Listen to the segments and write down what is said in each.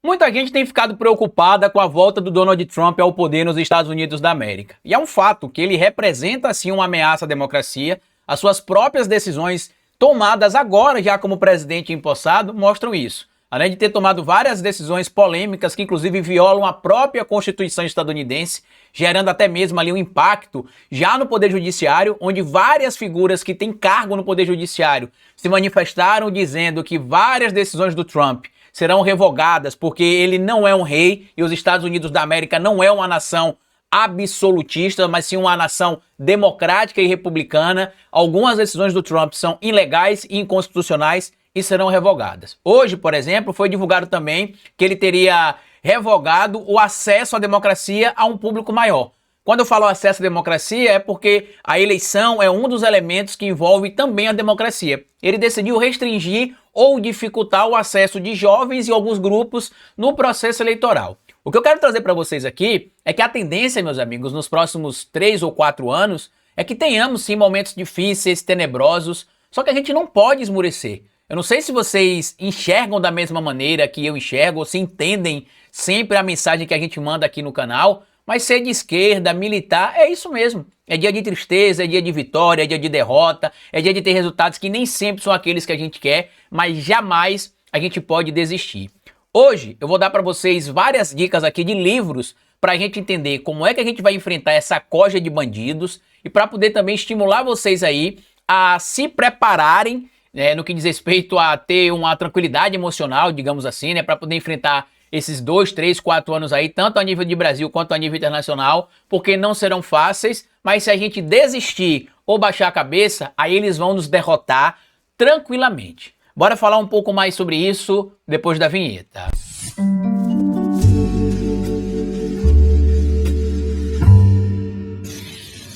Muita gente tem ficado preocupada com a volta do Donald Trump ao poder nos Estados Unidos da América. E é um fato que ele representa, sim, uma ameaça à democracia. As suas próprias decisões tomadas agora, já como presidente empossado, mostram isso. Além de ter tomado várias decisões polêmicas que inclusive violam a própria Constituição estadunidense, gerando até mesmo ali um impacto já no Poder Judiciário, onde várias figuras que têm cargo no Poder Judiciário se manifestaram dizendo que várias decisões do Trump serão revogadas porque ele não é um rei e os Estados Unidos da América não é uma nação absolutista, mas sim uma nação democrática e republicana. Algumas decisões do Trump são ilegais e inconstitucionais e serão revogadas. Hoje, por exemplo, foi divulgado também que ele teria revogado o acesso à democracia a um público maior. Quando eu falo acesso à democracia é porque a eleição é um dos elementos que envolve também a democracia. Ele decidiu restringir ou dificultar o acesso de jovens e alguns grupos no processo eleitoral. O que eu quero trazer para vocês aqui é que a tendência, meus amigos, nos próximos 3 ou 4 anos é que tenhamos sim momentos difíceis, tenebrosos, só que a gente não pode esmurecer. Eu não sei se vocês enxergam da mesma maneira que eu enxergo, ou se entendem sempre a mensagem que a gente manda aqui no canal, mas ser de esquerda, militar, é isso mesmo. É dia de tristeza, é dia de vitória, é dia de derrota, é dia de ter resultados que nem sempre são aqueles que a gente quer, mas jamais a gente pode desistir. Hoje eu vou dar para vocês várias dicas aqui de livros para a gente entender como é que a gente vai enfrentar essa corja de bandidos e para poder também estimular vocês aí a se prepararem, no que diz respeito a ter uma tranquilidade emocional, digamos assim, para poder enfrentar esses 2, 3, 4 anos aí, tanto a nível de Brasil quanto a nível internacional, porque não serão fáceis, mas se a gente desistir ou baixar a cabeça, aí eles vão nos derrotar tranquilamente. Bora falar um pouco mais sobre isso depois da vinheta.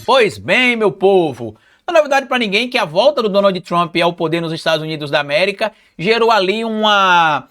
Pois bem, meu povo, não é novidade para ninguém que a volta do Donald Trump ao poder nos Estados Unidos da América gerou ali uma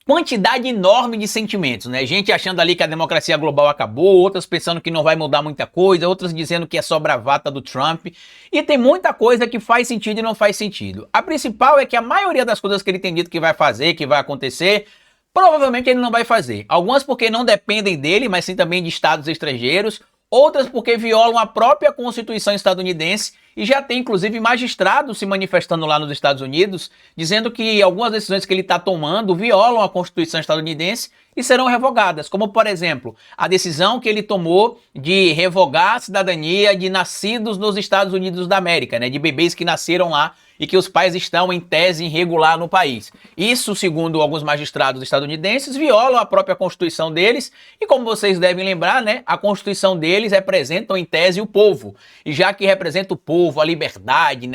quantidade enorme de sentimentos, né? Gente achando ali que a democracia global acabou, outras pensando que não vai mudar muita coisa, outras dizendo que é só bravata do Trump. E tem muita coisa que faz sentido e não faz sentido. A principal é que a maioria das coisas que ele tem dito que vai fazer, que vai acontecer, provavelmente ele não vai fazer. Algumas porque não dependem dele, mas sim também de estados estrangeiros. Outras porque violam a própria Constituição estadunidense e já tem inclusive magistrados se manifestando lá nos Estados Unidos, dizendo que algumas decisões que ele está tomando violam a Constituição estadunidense e serão revogadas, como por exemplo, a decisão que ele tomou de revogar a cidadania de nascidos nos Estados Unidos da América, de bebês que nasceram lá e que os pais estão em tese irregular no país. Isso, segundo alguns magistrados estadunidenses, viola a própria Constituição deles e, como vocês devem lembrar, a Constituição deles representa em tese o povo. E já que representa o povo, a liberdade,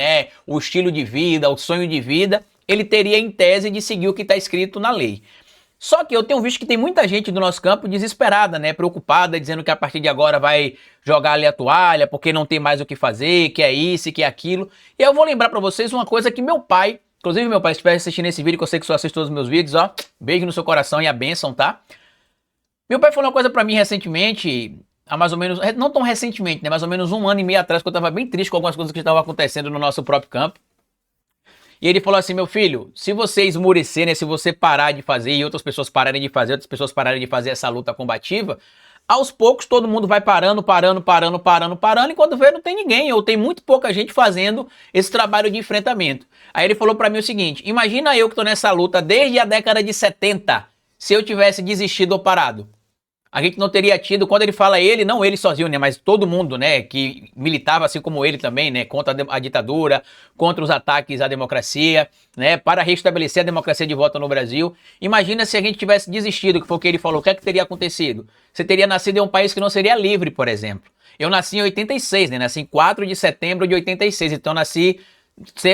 o estilo de vida, o sonho de vida, ele teria em tese de seguir o que está escrito na lei. Só que eu tenho visto que tem muita gente do nosso campo desesperada, preocupada, dizendo que a partir de agora vai jogar ali a toalha, porque não tem mais o que fazer, que é isso, que é aquilo. E eu vou lembrar pra vocês uma coisa que meu pai, inclusive meu pai, se estiver assistindo esse vídeo, que eu sei que você assiste todos os meus vídeos, beijo no seu coração e a bênção, tá? Meu pai falou uma coisa pra mim recentemente, há mais ou menos, não tão recentemente, mais ou menos 1 ano e meio atrás, que eu tava bem triste com algumas coisas que estavam acontecendo no nosso próprio campo. E ele falou assim: meu filho, se você esmurecer, se você parar de fazer e outras pessoas pararem de fazer, outras pessoas pararem de fazer essa luta combativa, aos poucos todo mundo vai parando, e quando vê não tem ninguém, ou tem muito pouca gente fazendo esse trabalho de enfrentamento. Aí ele falou pra mim o seguinte: imagina eu que tô nessa luta desde a década de 70, se eu tivesse desistido ou parado. A gente não teria tido, quando ele fala ele, não ele sozinho, mas todo mundo, que militava assim como ele também, contra a ditadura, contra os ataques à democracia, para restabelecer a democracia de volta no Brasil. Imagina se a gente tivesse desistido, que foi o que ele falou, o que é que teria acontecido? Você teria nascido em um país que não seria livre, por exemplo. Eu nasci em 86, nasci em 4 de setembro de 86, então nasci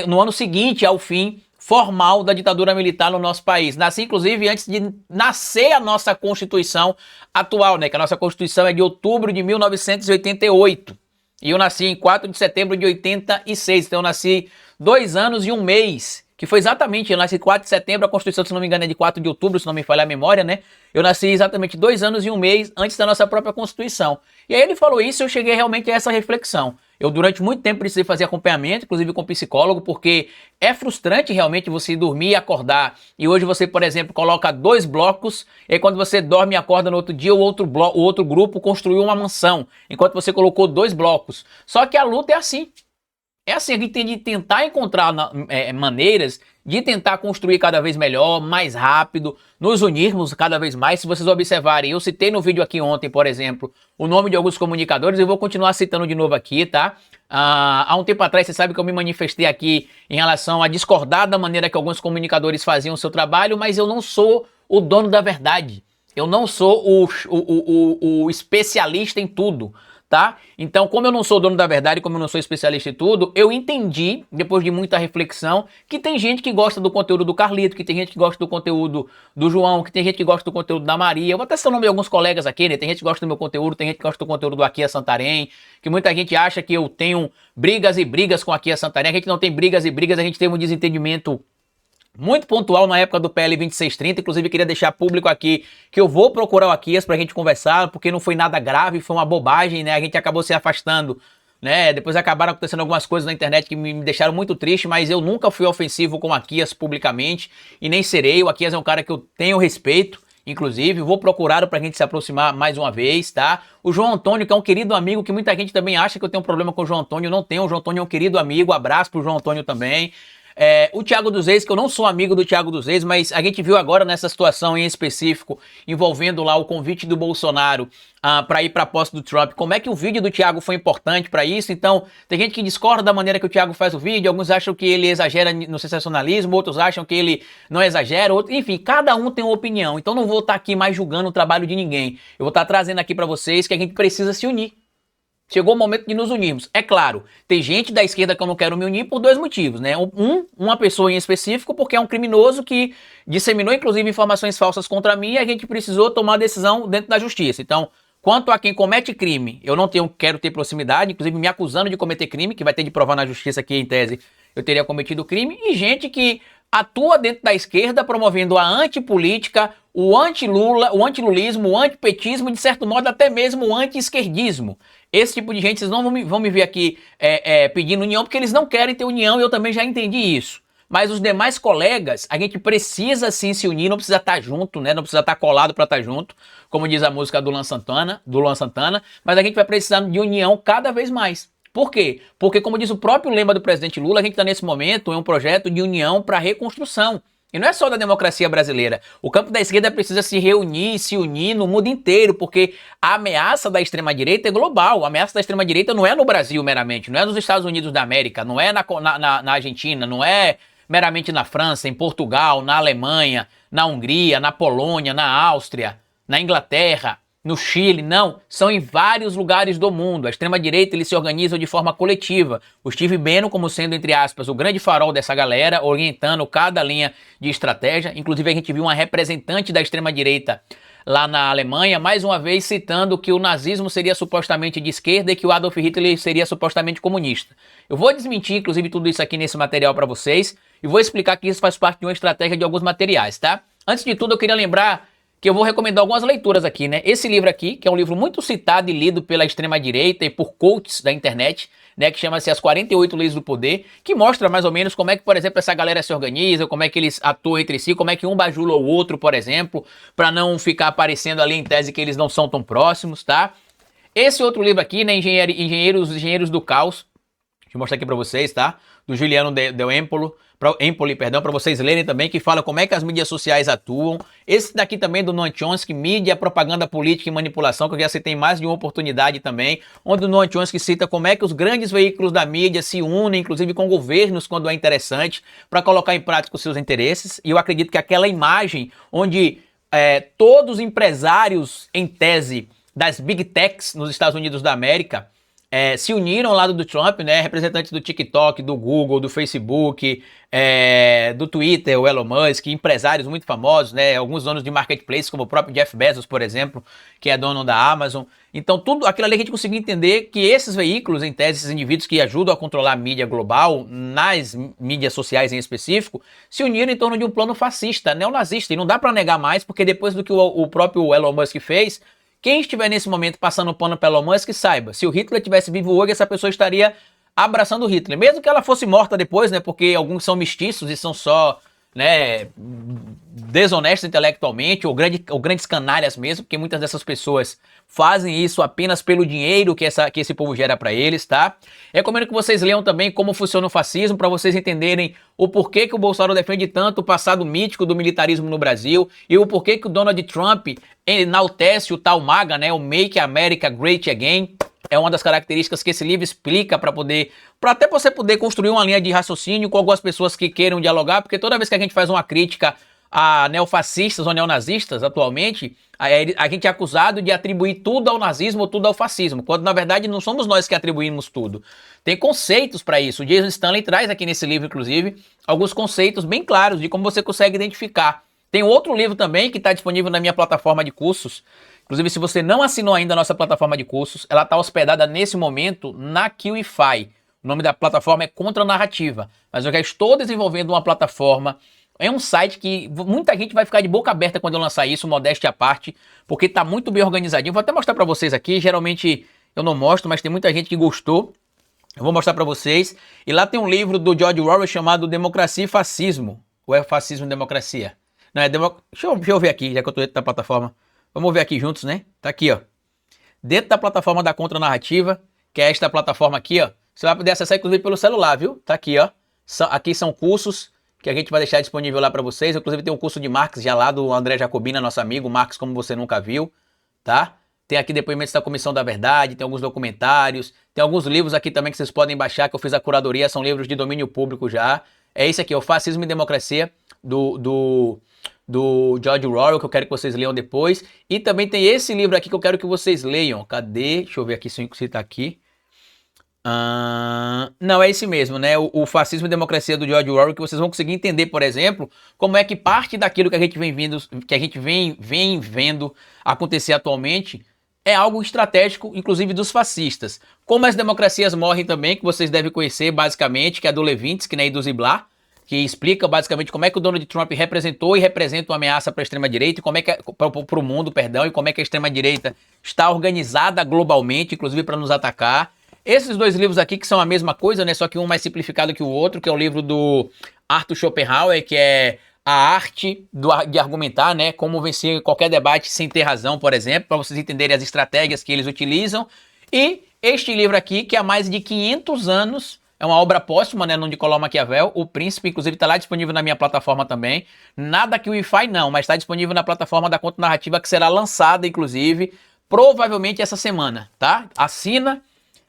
no ano seguinte ao fim formal da ditadura militar no nosso país. Nasci, inclusive, antes de nascer a nossa Constituição atual, que a nossa Constituição é de outubro de 1988. E eu nasci em 4 de setembro de 86, então eu nasci 2 anos e 1 mês, que foi exatamente, eu nasci 4 de setembro, a Constituição, se não me engano, é de 4 de outubro, se não me falha a memória, Eu nasci exatamente 2 anos e 1 mês antes da nossa própria Constituição. E aí ele falou isso e eu cheguei realmente a essa reflexão. Eu durante muito tempo precisei fazer acompanhamento, inclusive com psicólogo, porque é frustrante realmente você dormir e acordar. E hoje você, por exemplo, coloca 2 blocos, e aí quando você dorme e acorda no outro dia, o outro grupo construiu uma mansão, enquanto você colocou 2 blocos. Só que a luta é assim. É assim, a gente tem de tentar encontrar maneiras de tentar construir cada vez melhor, mais rápido, nos unirmos cada vez mais. Se vocês observarem, eu citei no vídeo aqui ontem, por exemplo, o nome de alguns comunicadores, eu vou continuar citando de novo aqui, tá? Há um tempo atrás, você sabe que eu me manifestei aqui em relação a discordar da maneira que alguns comunicadores faziam o seu trabalho, mas eu não sou o dono da verdade. Eu não sou o especialista em tudo. Tá? Então, como eu não sou dono da verdade, como eu não sou especialista em tudo, eu entendi, depois de muita reflexão, que tem gente que gosta do conteúdo do Carlito, que tem gente que gosta do conteúdo do João, que tem gente que gosta do conteúdo da Maria. Eu vou até citar o nome de alguns colegas aqui, né? Tem gente que gosta do meu conteúdo, tem gente que gosta do conteúdo do Aqui é Santarém, que muita gente acha que eu tenho brigas e brigas com Aqui é Santarém. A gente não tem brigas e brigas, a gente tem um desentendimento muito pontual na época do PL 2630, inclusive queria deixar público aqui que eu vou procurar o Aquias pra gente conversar, porque não foi nada grave, foi uma bobagem, né? A gente acabou se afastando, né? Depois acabaram acontecendo algumas coisas na internet que me deixaram muito triste, mas eu nunca fui ofensivo com o Aquias publicamente e nem serei. O Aquias é um cara que eu tenho respeito, inclusive, vou procurar pra gente se aproximar mais uma vez, tá? O João Antônio, que é um querido amigo, que muita gente também acha que eu tenho um problema com o João Antônio, eu não tenho. O João Antônio é um querido amigo, abraço pro João Antônio também. O Thiago dos Reis, que eu não sou amigo do Thiago dos Reis, mas a gente viu agora nessa situação em específico, envolvendo lá o convite do Bolsonaro para ir para a posse do Trump, como é que o vídeo do Thiago foi importante para isso. Então, tem gente que discorda da maneira que o Thiago faz o vídeo, alguns acham que ele exagera no sensacionalismo, outros acham que ele não exagera, enfim, cada um tem uma opinião. Então, não vou estar aqui mais julgando o trabalho de ninguém. Eu vou estar trazendo aqui para vocês que a gente precisa se unir. Chegou o momento de nos unirmos. É claro, tem gente da esquerda que eu não quero me unir por 2 motivos, né? Uma pessoa em específico, porque é um criminoso que disseminou, inclusive, informações falsas contra mim e a gente precisou tomar decisão dentro da justiça. Então, quanto a quem comete crime, eu não quero ter proximidade, inclusive me acusando de cometer crime, que vai ter de provar na justiça que, em tese, eu teria cometido crime, e gente que atua dentro da esquerda promovendo a antipolítica, o anti-Lula, o antilulismo, o antipetismo e, de certo modo, até mesmo o anti-esquerdismo. Esse tipo de gente, vocês não vão me ver aqui pedindo união, porque eles não querem ter união, e eu também já entendi isso. Mas os demais colegas, a gente precisa sim se unir, não precisa estar junto, né? Não precisa estar colado para estar junto, como diz a música do Luan Santana, mas a gente vai precisar de união cada vez mais. Por quê? Porque, como diz o próprio lema do presidente Lula, a gente está nesse momento em um projeto de união para reconstrução. E não é só da democracia brasileira. O campo da esquerda precisa se reunir, se unir no mundo inteiro, porque a ameaça da extrema-direita é global. A ameaça da extrema-direita não é no Brasil meramente, não é nos Estados Unidos da América, não é na Argentina, não é meramente na França, em Portugal, na Alemanha, na Hungria, na Polônia, na Áustria, na Inglaterra, no Chile, não. São em vários lugares do mundo. A extrema-direita, eles se organizam de forma coletiva. O Steve Bannon como sendo, entre aspas, o grande farol dessa galera, orientando cada linha de estratégia. Inclusive, a gente viu uma representante da extrema-direita lá na Alemanha, mais uma vez citando que o nazismo seria supostamente de esquerda e que o Adolf Hitler seria supostamente comunista. Eu vou desmentir, inclusive, tudo isso aqui nesse material para vocês e vou explicar que isso faz parte de uma estratégia de alguns materiais, tá? Antes de tudo, eu queria lembrar que eu vou recomendar algumas leituras aqui, né? Esse livro aqui, que é um livro muito citado e lido pela extrema-direita e por coaches da internet, né? Que chama-se As 48 Leis do Poder, que mostra mais ou menos como é que, por exemplo, essa galera se organiza, como é que eles atuam entre si, como é que um bajula o outro, por exemplo, para não ficar aparecendo ali em tese que eles não são tão próximos, tá? Esse outro livro aqui, né? Engenheiros do Caos, deixa eu mostrar aqui para vocês, tá? Do Juliano Del Empoli, para vocês lerem também, que fala como é que as mídias sociais atuam. Esse daqui também do Noam Chomsky, Mídia, Propaganda Política e Manipulação, que eu já citei mais de uma oportunidade também, onde o Noam Chomsky cita como é que os grandes veículos da mídia se unem, inclusive com governos, quando é interessante, para colocar em prática os seus interesses. E eu acredito que aquela imagem onde todos os empresários, em tese, das Big Techs nos Estados Unidos da América, se uniram ao lado do Trump, né? Representantes do TikTok, do Google, do Facebook, do Twitter, o Elon Musk, empresários muito famosos, né? Alguns donos de marketplace, como o próprio Jeff Bezos, por exemplo, que é dono da Amazon. Então, tudo aquilo ali a gente conseguiu entender que esses veículos, em tese, esses indivíduos que ajudam a controlar a mídia global, nas mídias sociais em específico, se uniram em torno de um plano fascista, neonazista. E não dá para negar mais, porque depois do que o próprio Elon Musk fez, Quem estiver nesse momento passando pano pelo Elon Musk, saiba, se o Hitler tivesse vivo hoje, essa pessoa estaria abraçando o Hitler, mesmo que ela fosse morta depois, né, porque alguns são mestiços e são só, né, desonestos intelectualmente, ou grandes canalhas mesmo, porque muitas dessas pessoas fazem isso apenas pelo dinheiro que esse povo gera para eles, tá? Recomendo que vocês leiam também como funciona o fascismo, para vocês entenderem o porquê que o Bolsonaro defende tanto o passado mítico do militarismo no Brasil, e o porquê que o Donald Trump enaltece o tal MAGA, né, o Make America Great Again. É uma das características que esse livro explica para até você poder construir uma linha de raciocínio com algumas pessoas que queiram dialogar, porque toda vez que a gente faz uma crítica a neofascistas ou neonazistas atualmente, a gente é acusado de atribuir tudo ao nazismo ou tudo ao fascismo, quando na verdade não somos nós que atribuímos tudo. Tem conceitos para isso. O Jason Stanley traz aqui nesse livro, inclusive, alguns conceitos bem claros de como você consegue identificar. Tem outro livro também que está disponível na minha plataforma de cursos. Inclusive, se você não assinou ainda a nossa plataforma de cursos, ela está hospedada nesse momento na QIFI. O nome da plataforma é Contra Narrativa. Mas eu já estou desenvolvendo uma plataforma. É um site que muita gente vai ficar de boca aberta quando eu lançar isso, modéstia à parte, porque está muito bem organizadinho. Vou até mostrar para vocês aqui. Geralmente eu não mostro, mas tem muita gente que gostou. Eu vou mostrar para vocês. E lá tem um livro do George Orwell chamado Democracia e Fascismo. Ou é Fascismo e Democracia? Não, é deixa eu ver aqui, já que eu estou dentro da plataforma. Vamos ver aqui juntos, né? Tá aqui, ó. Dentro da plataforma da Contra Narrativa, que é esta plataforma aqui, ó. Você vai poder acessar, inclusive, pelo celular, viu? Tá aqui, ó. Aqui são cursos que a gente vai deixar disponível lá para vocês. Inclusive, tem um curso de Marx já lá do André Jacobina, nosso amigo. Marx, como você nunca viu, tá? Tem aqui depoimentos da Comissão da Verdade, tem alguns documentários. Tem alguns livros aqui também que vocês podem baixar, que eu fiz a curadoria. São livros de domínio público já. É esse aqui, o Fascismo e Democracia, do George Orwell, que eu quero que vocês leiam depois. E também tem esse livro aqui que eu quero que vocês leiam. Cadê? Deixa eu ver aqui se tá aqui. Não, é esse mesmo, né? O Fascismo e Democracia do George Orwell, que vocês vão conseguir entender, por exemplo, como é que parte daquilo que a gente vem vendo acontecer atualmente é algo estratégico, inclusive dos fascistas. Como as democracias morrem também, que vocês devem conhecer basicamente, que é do Levinsky, né, e do Ziblatt, que explica basicamente como é que o Donald Trump representou e representa uma ameaça para a extrema-direita, e como é que para o mundo, perdão, e como é que a extrema-direita está organizada globalmente, inclusive para nos atacar. Esses dois livros aqui que são a mesma coisa, né, só que um mais simplificado que o outro, que é o livro do Arthur Schopenhauer, que é A Arte de Argumentar, né, como vencer qualquer debate sem ter razão, por exemplo, para vocês entenderem as estratégias que eles utilizam. E este livro aqui, que há mais de 500 anos... É uma obra póstuma, né, no Nicolau Maquiavel. O Príncipe, inclusive, está lá disponível na minha plataforma também. Nada que o Wi-Fi não, mas está disponível na plataforma da Contra Narrativa, que será lançada, inclusive, provavelmente essa semana, tá? Assina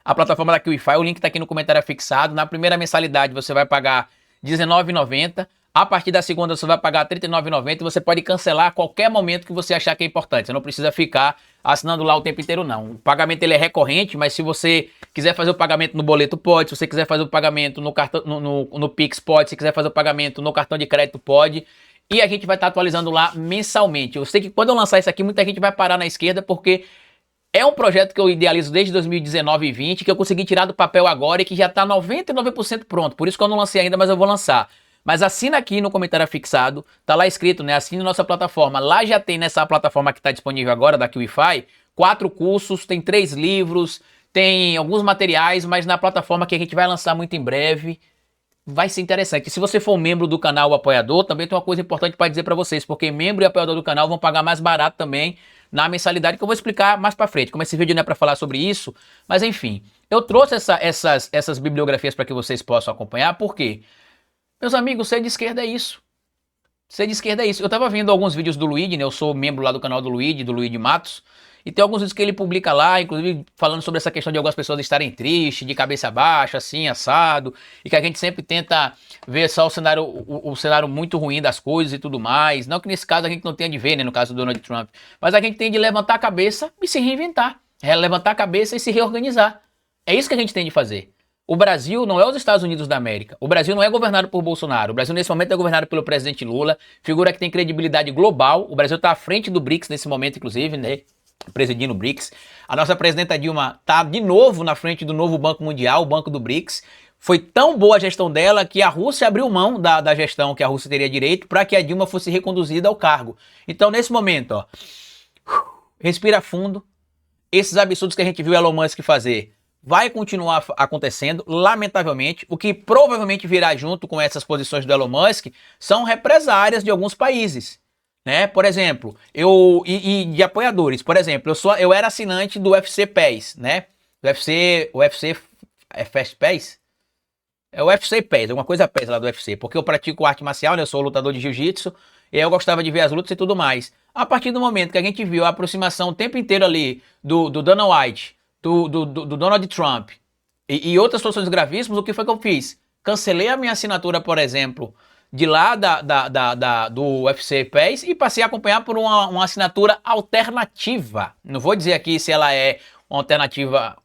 a plataforma da Wi-Fi, o link está aqui no comentário fixado. Na primeira mensalidade você vai pagar R$19,90. A partir da segunda você vai pagar R$39,90 e você pode cancelar a qualquer momento que você achar que é importante. Você não precisa ficar assinando lá o tempo inteiro, não. O pagamento ele é recorrente, mas se você quiser fazer o pagamento no boleto, pode. Se você quiser fazer o pagamento no cartão, no Pix, pode. Se quiser fazer o pagamento no cartão de crédito, pode. E a gente vai estar atualizando lá mensalmente. Eu sei que quando eu lançar isso aqui, muita gente vai parar na esquerda, porque é um projeto que eu idealizo desde 2019 e 20, que eu consegui tirar do papel agora e que já está 99% pronto. Por isso que eu não lancei ainda, mas eu vou lançar. Mas assina aqui no comentário fixado, tá lá escrito, né? Assine nossa plataforma. Lá já tem nessa plataforma que está disponível agora, da Wi-Fi, 4 cursos, tem 3 livros, tem alguns materiais, mas na plataforma que a gente vai lançar muito em breve, vai ser interessante. E se você for membro do canal apoiador, também tem uma coisa importante para dizer para vocês, porque membro e apoiador do canal vão pagar mais barato também na mensalidade, que eu vou explicar mais para frente. Como esse vídeo não é para falar sobre isso, mas enfim, eu trouxe essas bibliografias para que vocês possam acompanhar, por quê? Meus amigos, ser de esquerda é isso. Ser de esquerda é isso. Eu tava vendo alguns vídeos do Luigi, né? Eu sou membro lá do canal do Luigi Matos. E tem alguns vídeos que ele publica lá, inclusive falando sobre essa questão de algumas pessoas estarem tristes, de cabeça baixa, assim, assado. E que a gente sempre tenta ver só o cenário muito ruim das coisas e tudo mais. Não que nesse caso a gente não tenha de ver, né? No caso do Donald Trump. Mas a gente tem de levantar a cabeça e se reinventar. Levantar a cabeça e se reorganizar. É isso que a gente tem de fazer. O Brasil não é os Estados Unidos da América. O Brasil não é governado por Bolsonaro. O Brasil, nesse momento, é governado pelo presidente Lula, figura que tem credibilidade global. O Brasil está à frente do BRICS nesse momento, inclusive, né? Presidindo o BRICS. A nossa presidenta Dilma está de novo na frente do novo Banco Mundial, o Banco do BRICS. Foi tão boa a gestão dela que a Rússia abriu mão da gestão que a Rússia teria direito para que a Dilma fosse reconduzida ao cargo. Então, nesse momento, ó, respira fundo. Esses absurdos que a gente viu Elon Musk fazer vai continuar acontecendo, lamentavelmente. O que provavelmente virá junto com essas posições do Elon Musk são represárias de alguns países, né? Por exemplo, de apoiadores. Por exemplo, eu era assinante do UFC PES, né? UFC é Fast PES? É o UFC PES, alguma coisa PES lá do UFC, porque eu pratico arte marcial, né? Eu sou lutador de jiu-jitsu, e aí eu gostava de ver as lutas e tudo mais. A partir do momento que a gente viu a aproximação o tempo inteiro ali do Dana White, do Donald Trump e outras situações gravíssimas, o que foi que eu fiz? Cancelei a minha assinatura, por exemplo, de lá do UFC PES e passei a acompanhar por uma assinatura alternativa. Não vou dizer aqui se ela é uma alternativa,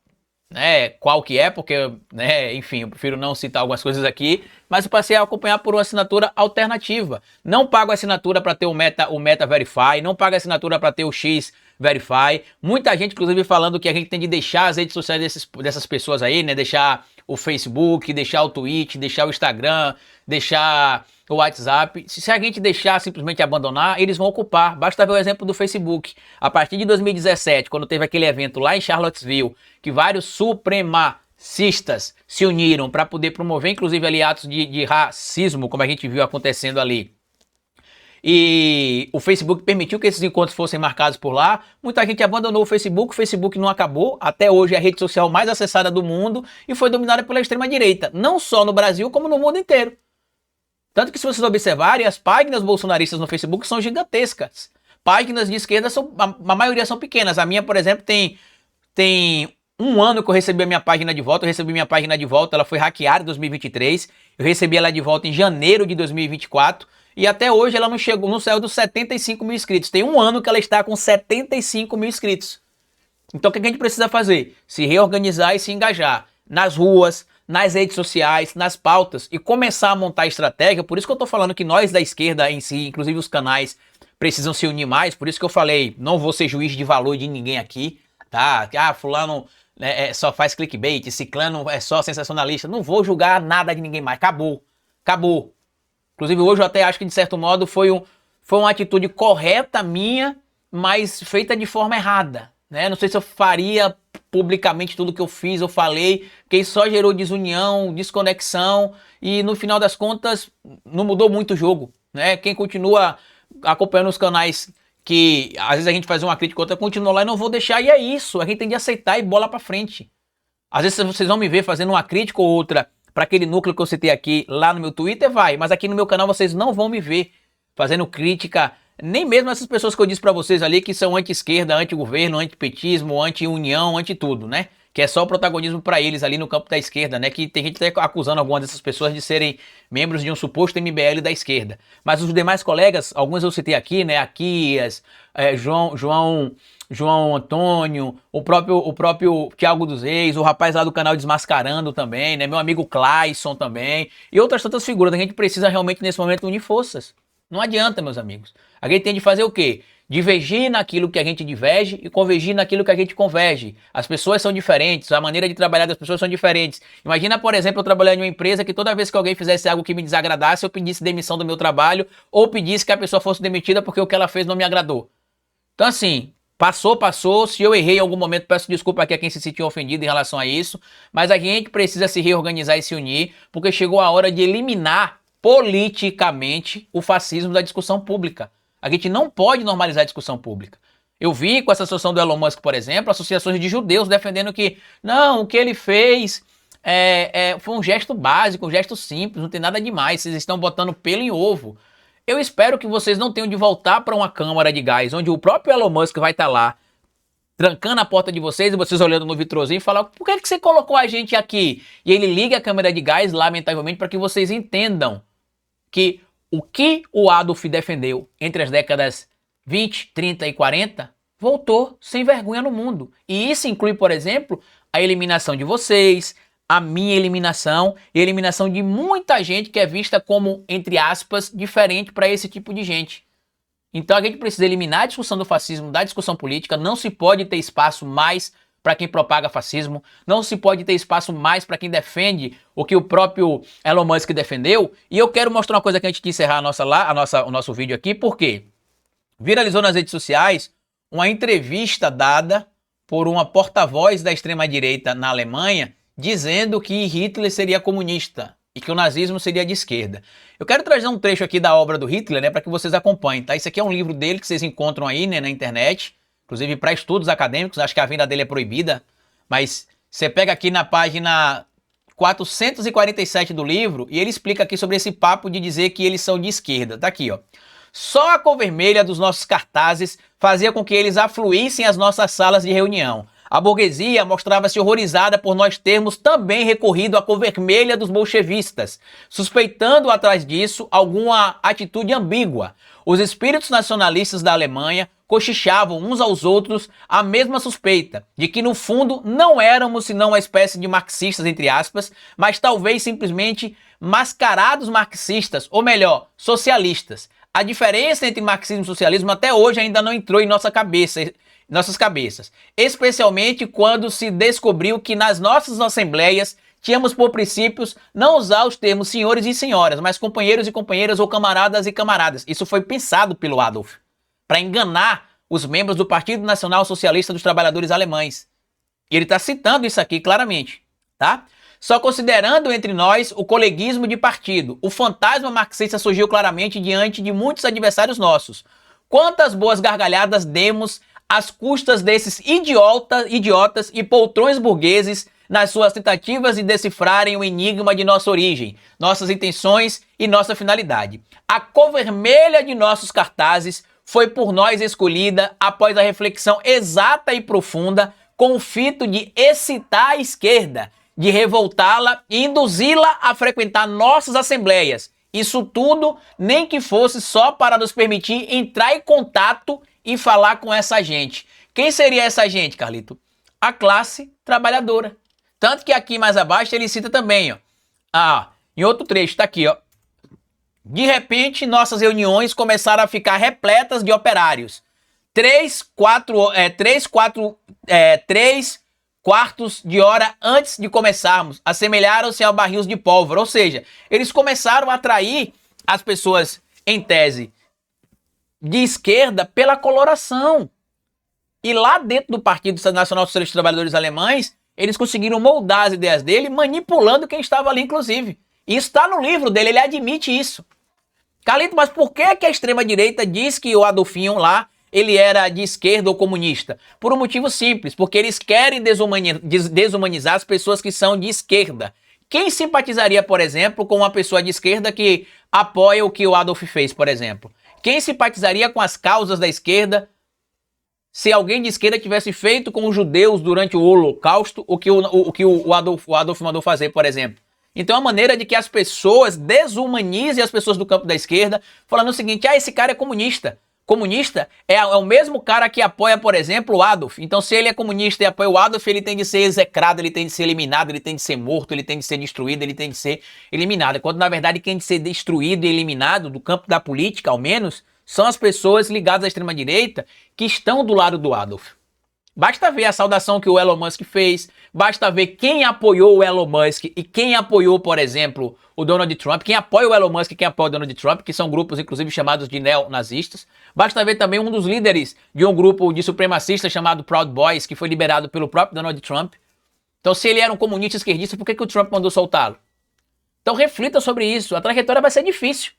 né, qual que é, porque, né, enfim, eu prefiro não citar algumas coisas aqui, mas eu passei a acompanhar por uma assinatura alternativa. Não pago assinatura para ter o Meta Verify, não pago assinatura para ter o X Verify. Muita gente, inclusive, falando que a gente tem de deixar as redes sociais dessas pessoas aí, né, deixar o Facebook, deixar o Twitch, deixar o Instagram, deixar o WhatsApp. Se a gente deixar simplesmente abandonar, eles vão ocupar. Basta ver o exemplo do Facebook. A partir de 2017, quando teve aquele evento lá em Charlottesville, que vários supremacistas se uniram para poder promover, inclusive, ali atos de racismo, como a gente viu acontecendo ali. E o Facebook permitiu que esses encontros fossem marcados por lá. Muita gente abandonou o Facebook não acabou. Até hoje é a rede social mais acessada do mundo e foi dominada pela extrema-direita. Não só no Brasil, como no mundo inteiro. Tanto que se vocês observarem, as páginas bolsonaristas no Facebook são gigantescas. Páginas de esquerda, a maioria são pequenas. A minha, por exemplo, tem um ano que eu recebi a minha página de volta. Eu recebi minha página de volta, ela foi hackeada em 2023. Eu recebi ela de volta em janeiro de 2024. E até hoje ela não saiu dos 75 mil inscritos. Tem um ano que ela está com 75 mil inscritos. Então o que a gente precisa fazer? Se reorganizar e se engajar nas ruas, nas redes sociais, nas pautas e começar a montar estratégia. Por isso que eu estou falando que nós da esquerda em si, inclusive os canais, precisam se unir mais. Por isso que eu falei, não vou ser juiz de valor de ninguém aqui, tá? Ah, fulano só faz clickbait, ciclano é só sensacionalista. Não vou julgar nada de ninguém mais. Acabou. Acabou. Inclusive hoje eu até acho que de certo modo foi uma atitude correta minha, mas feita de forma errada, né? Não sei se eu faria publicamente tudo que eu fiz, eu falei, porque isso só gerou desunião, desconexão e no final das contas não mudou muito o jogo, né? Quem continua acompanhando os canais que às vezes a gente faz uma crítica, outra continua lá e não vou deixar, e é isso, a gente tem de aceitar e bola pra frente. Às vezes vocês vão me ver fazendo uma crítica ou outra para aquele núcleo que eu citei aqui lá no meu Twitter, mas aqui no meu canal vocês não vão me ver fazendo crítica, nem mesmo essas pessoas que eu disse para vocês ali que são anti-esquerda, anti-governo, anti-petismo, anti-união, anti-tudo, né? Que é só o protagonismo para eles ali no campo da esquerda, né? Que tem gente até acusando algumas dessas pessoas de serem membros de um suposto MBL da esquerda. Mas os demais colegas, alguns eu citei aqui, né? Aquias, João Antônio, o próprio Thiago dos Reis, o rapaz lá do canal Desmascarando também, né? Meu amigo Clayson também, e outras tantas figuras. A gente precisa realmente nesse momento unir forças. Não adianta, meus amigos. A gente tem de fazer o quê? Divergir naquilo que a gente diverge e convergir naquilo que a gente converge. As pessoas são diferentes, a maneira de trabalhar das pessoas são diferentes. Imagina, por exemplo, eu trabalhar em uma empresa que toda vez que alguém fizesse algo que me desagradasse, eu pedisse demissão do meu trabalho ou pedisse que a pessoa fosse demitida porque o que ela fez não me agradou. Então assim, passou. Se eu errei em algum momento, peço desculpa aqui a quem se sentiu ofendido em relação a isso. Mas a gente precisa se reorganizar e se unir, porque chegou a hora de eliminar politicamente o fascismo da discussão pública. A gente não pode normalizar a discussão pública. Eu vi com essa associação do Elon Musk, por exemplo, associações de judeus defendendo que, não, o que ele fez foi um gesto básico, um gesto simples, não tem nada demais, vocês estão botando pelo em ovo. Eu espero que vocês não tenham de voltar para uma câmara de gás, onde o próprio Elon Musk vai estar lá, trancando a porta de vocês e vocês olhando no vitrozinho e falar, por que você colocou a gente aqui? E ele liga a câmera de gás, lamentavelmente, para que vocês entendam que o que o Adolf defendeu entre as décadas 20, 30 e 40 voltou sem vergonha no mundo. E isso inclui, por exemplo, a eliminação de vocês, a minha eliminação e a eliminação de muita gente que é vista como, entre aspas, diferente para esse tipo de gente. Então a gente precisa eliminar a discussão do fascismo da discussão política, não se pode ter espaço mais para quem propaga fascismo, não se pode ter espaço mais para quem defende o que o próprio Elon Musk defendeu. E eu quero mostrar uma coisa que antes de encerrar o nosso vídeo aqui, porque viralizou nas redes sociais uma entrevista dada por uma porta-voz da extrema-direita na Alemanha, dizendo que Hitler seria comunista e que o nazismo seria de esquerda. Eu quero trazer um trecho aqui da obra do Hitler, né, para que vocês acompanhem, tá? Isso aqui é um livro dele que vocês encontram aí, né, na internet, inclusive para estudos acadêmicos. Acho que a venda dele é proibida, mas você pega aqui na página 447 do livro e ele explica aqui sobre esse papo de dizer que eles são de esquerda. Tá aqui, ó. Só a cor vermelha dos nossos cartazes fazia com que eles afluíssem às nossas salas de reunião. A burguesia mostrava-se horrorizada por nós termos também recorrido à cor vermelha dos bolchevistas, suspeitando atrás disso alguma atitude ambígua. Os espíritos nacionalistas da Alemanha cochichavam uns aos outros a mesma suspeita, de que no fundo não éramos senão uma espécie de marxistas, entre aspas, mas talvez simplesmente mascarados marxistas, ou melhor, socialistas. A diferença entre marxismo e socialismo até hoje ainda não entrou em nossas cabeças, especialmente quando se descobriu que nas nossas assembleias tínhamos por princípios não usar os termos senhores e senhoras, mas companheiros e companheiras ou camaradas e camaradas. Isso foi pensado pelo Adolf para enganar os membros do Partido Nacional Socialista dos Trabalhadores Alemães. E ele está citando isso aqui claramente, tá? Só considerando entre nós o coleguismo de partido, o fantasma marxista surgiu claramente diante de muitos adversários nossos. Quantas boas gargalhadas demos às custas desses idiotas e poltrões burgueses nas suas tentativas de decifrarem o enigma de nossa origem, nossas intenções e nossa finalidade. A cor vermelha de nossos cartazes foi por nós escolhida após a reflexão exata e profunda com o fito de excitar a esquerda, de revoltá-la e induzi-la a frequentar nossas assembleias. Isso tudo nem que fosse só para nos permitir entrar em contato e falar com essa gente. Quem seria essa gente, Carlito? A classe trabalhadora. Tanto que aqui mais abaixo ele cita também, ó. Em outro trecho, tá aqui, ó. De repente, nossas reuniões começaram a ficar repletas de operários. 3 quartos de hora antes de começarmos, assemelharam-se a barris de pólvora. Ou seja, eles começaram a atrair as pessoas, em tese, de esquerda pela coloração. E lá dentro do Partido Nacional Socialista dos Trabalhadores Alemães, eles conseguiram moldar as ideias dele, manipulando quem estava ali, inclusive. Isso está no livro dele, ele admite isso. Carlito, mas por que a extrema-direita diz que o Adolfinho lá ele era de esquerda ou comunista? Por um motivo simples, porque eles querem desumanizar as pessoas que são de esquerda. Quem simpatizaria, por exemplo, com uma pessoa de esquerda que apoia o que o Adolf fez, por exemplo? Quem simpatizaria com as causas da esquerda se alguém de esquerda tivesse feito com os judeus durante o Holocausto o que o Adolf mandou fazer, por exemplo? Então é uma maneira de que as pessoas desumanizem as pessoas do campo da esquerda, falando o seguinte: esse cara é comunista. Comunista é o mesmo cara que apoia, por exemplo, o Adolf. Então, se ele é comunista e apoia o Adolf, ele tem de ser execrado, ele tem de ser eliminado, ele tem de ser morto, ele tem de ser destruído, ele tem de ser eliminado. Quando, na verdade, quem tem de ser destruído e eliminado, do campo da política, ao menos, são as pessoas ligadas à extrema-direita que estão do lado do Adolf. Basta ver a saudação que o Elon Musk fez, basta ver quem apoiou o Elon Musk e quem apoiou, por exemplo, o Donald Trump, quem apoia o Elon Musk e quem apoia o Donald Trump, que são grupos, inclusive, chamados de neonazistas. Basta ver também um dos líderes de um grupo de supremacistas chamado Proud Boys, que foi liberado pelo próprio Donald Trump. Então, se ele era um comunista esquerdista, por que o Trump mandou soltá-lo? Então, reflita sobre isso. A trajetória vai ser difícil.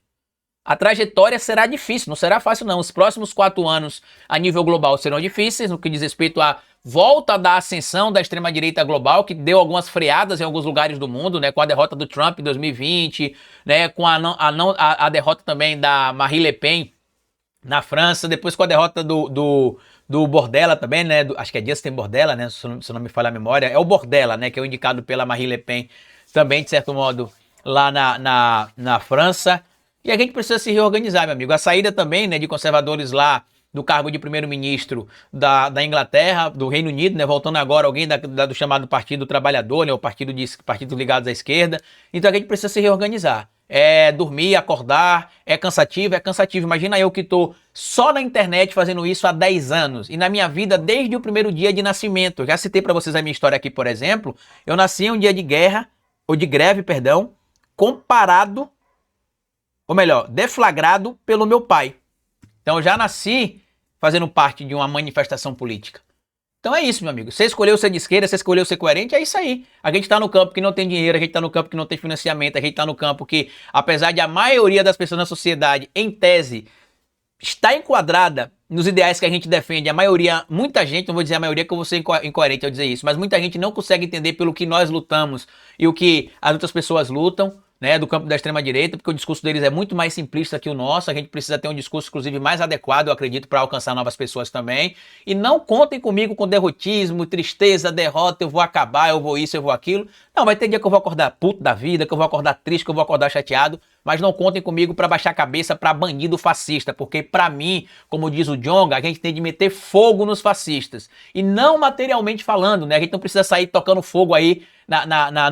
A trajetória será difícil, não será fácil não. Os próximos 4 anos a nível global serão difíceis, no que diz respeito à volta da ascensão da extrema-direita global, que deu algumas freadas em alguns lugares do mundo, né, com a derrota do Trump em 2020, né, com a derrota também da Marine Le Pen na França, depois com a derrota do Bordella também, né, acho que é Justin Bordella, né, se não me falha a memória, é o Bordella, né, que é o indicado pela Marine Le Pen também, de certo modo, lá na França. E a gente precisa se reorganizar, meu amigo. A saída também, né, de conservadores lá do cargo de primeiro-ministro da Inglaterra, do Reino Unido, né, voltando agora alguém do chamado Partido Trabalhador, né, o partido ligado à esquerda. Então a gente precisa se reorganizar. É dormir, acordar, é cansativo. Imagina eu que estou só na internet fazendo isso há 10 anos. E na minha vida, desde o primeiro dia de nascimento. Eu já citei para vocês a minha história aqui, por exemplo. Eu nasci em um dia de greve, deflagrado pelo meu pai. Então eu já nasci fazendo parte de uma manifestação política. Então é isso, meu amigo. Você escolheu ser de esquerda, você escolheu ser coerente, é isso aí. A gente tá no campo que não tem dinheiro, a gente tá no campo que não tem financiamento, a gente tá no campo que, apesar de a maioria das pessoas na sociedade, em tese, está enquadrada nos ideais que a gente defende, a maioria, muita gente, não vou dizer a maioria que eu vou ser incoerente ao dizer isso, mas muita gente não consegue entender pelo que nós lutamos e o que as outras pessoas lutam, né, do campo da extrema-direita, porque o discurso deles é muito mais simplista que o nosso, a gente precisa ter um discurso, inclusive, mais adequado, eu acredito, para alcançar novas pessoas também. E não contem comigo com derrotismo, tristeza, derrota, eu vou acabar, eu vou isso, eu vou aquilo. Não, vai ter dia que eu vou acordar puto da vida, que eu vou acordar triste, que eu vou acordar chateado, mas não contem comigo para baixar a cabeça para bandido fascista, porque para mim, como diz o Djonga, a gente tem de meter fogo nos fascistas. E não materialmente falando, né? A gente não precisa sair tocando fogo aí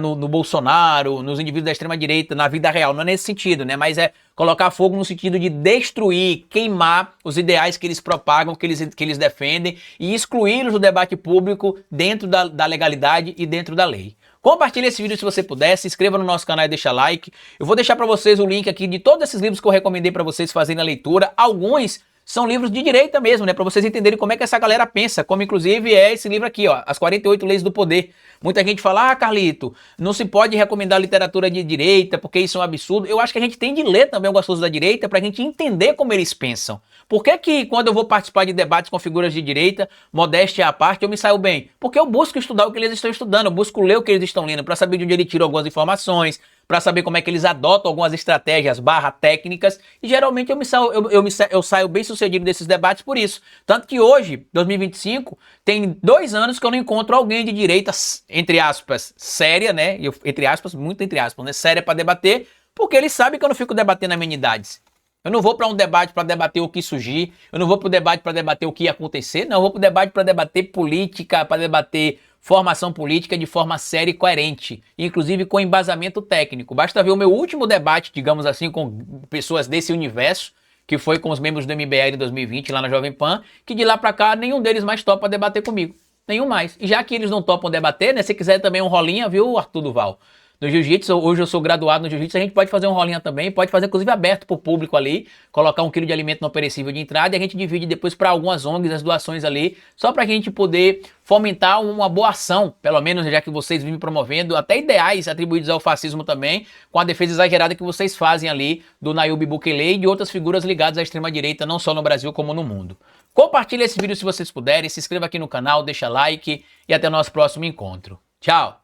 no Bolsonaro, nos indivíduos da extrema-direita, na vida real, não é nesse sentido, né? Mas é colocar fogo no sentido de destruir, queimar os ideais que eles propagam, que eles defendem e excluí-los do debate público dentro da legalidade e dentro da lei. Compartilhe esse vídeo se você puder, se inscreva no nosso canal e deixa like. Eu vou deixar para vocês o link aqui de todos esses livros que eu recomendei para vocês fazerem a leitura. Alguns são livros de direita mesmo, né? Para vocês entenderem como é que essa galera pensa, como inclusive é esse livro aqui, ó, As 48 Leis do Poder. Muita gente fala, ah, Carlito, não se pode recomendar literatura de direita porque isso é um absurdo. Eu acho que a gente tem de ler também algumas coisas da direita para a gente entender como eles pensam. Por que quando eu vou participar de debates com figuras de direita, modéstia à parte, eu me saio bem? Porque eu busco estudar o que eles estão estudando, eu busco ler o que eles estão lendo, para saber de onde ele tira algumas informações, para saber como é que eles adotam algumas estratégias técnicas, e geralmente eu saio bem sucedido desses debates por isso. Tanto que hoje, 2025, tem 2 anos que eu não encontro alguém de direita, entre aspas, séria, né? Entre aspas, muito entre aspas, né? Séria para debater, porque eles sabem que eu não fico debatendo amenidades. Eu não vou para um debate para debater o que surgir, eu não vou para o debate para debater o que ia acontecer, não, eu vou para o debate para debater política, para debater formação política de forma séria e coerente, inclusive com embasamento técnico. Basta ver o meu último debate, digamos assim, com pessoas desse universo, que foi com os membros do MBL em 2020, lá na Jovem Pan, que de lá para cá nenhum deles mais topa debater comigo. Nenhum mais. E já que eles não topam debater, né, se quiser também um rolinha, viu, Arthur Duval? No jiu-jitsu, hoje eu sou graduado no jiu-jitsu, a gente pode fazer um rolinha também, pode fazer inclusive aberto pro público ali, colocar 1 quilo de alimento não perecível de entrada e a gente divide depois para algumas ONGs as doações ali, só pra gente poder fomentar uma boa ação, pelo menos já que vocês vêm promovendo, até ideais atribuídos ao fascismo também, com a defesa exagerada que vocês fazem ali do Nayib Bukele e de outras figuras ligadas à extrema-direita, não só no Brasil como no mundo. Compartilhe esse vídeo se vocês puderem, se inscreva aqui no canal, deixa like e até o nosso próximo encontro. Tchau!